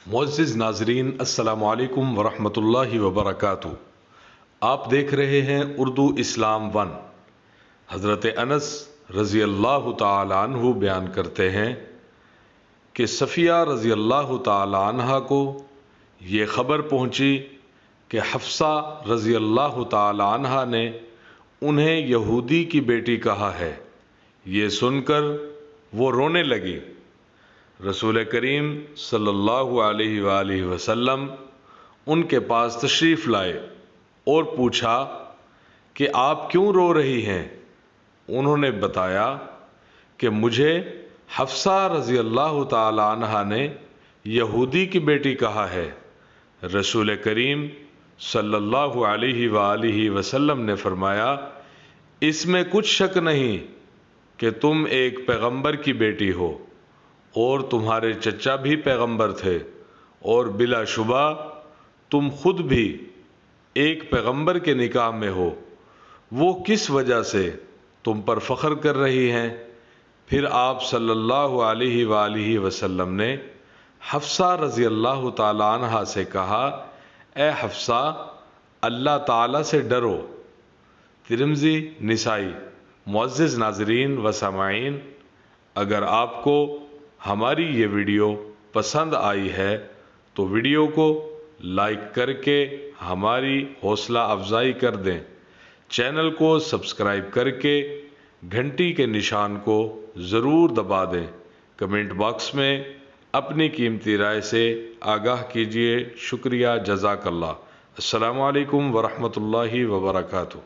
मुअज़्ज़िज़ नाज़रीन, अस्सलामु अलैकुम वरहमतुल्लाहि वबरकातुहू। आप देख रहे हैं उर्दू इस्लाम वन। हज़रत अनस रज़ी अल्लाह ताला अन्हु बयान करते हैं कि सफ़िया रज़ी अल्लाह ताला अन्हा को ये ख़बर पहुँची कि हफ्सा रज़ी अल्लाह ताला अन्हा ने उन्हें यहूदी की बेटी कहा है। ये सुनकर वो रोने लगी। रसूल करीम सल्लल्लाहु अलैहि वसल्लम उनके पास तशरीफ़ लाए और पूछा कि आप क्यों रो रही हैं। उन्होंने बताया कि मुझे हफ्सा रज़ी अल्लाह ताला अन्हा ने यहूदी की बेटी कहा है। रसूल करीम सल्लल्लाहु अलैहि वसल्लम ने फरमाया, इसमें कुछ शक नहीं कि तुम एक पैगंबर की बेटी हो और तुम्हारे चचा भी पैगंबर थे, और बिलाशुबा तुम खुद भी एक पैगंबर के निकाह में हो। वो किस वजह से तुम पर फ़ख्र कर रही हैं। फिर आप सल्लल्लाहु अलैहि वसल्लम ने हफ्सा रज़ी अल्लाह ताला अन्हा से कहा, ए हफ्सा, अल्लाह ताला से डरो। तिरमिज़ी, निसाई। मुअज़्ज़िज़ नाज़रीन व सामाईन, अगर आपको हमारी ये वीडियो पसंद आई है तो वीडियो को लाइक करके हमारी हौसला अफजाई कर दें। चैनल को सब्सक्राइब करके घंटी के निशान को ज़रूर दबा दें। कमेंट बॉक्स में अपनी कीमती राय से आगाह कीजिए। शुक्रिया, जज़ाकल्लाह। अस्सलामु अलैकुम वरहमतुल्लाहि वबरकातुहू।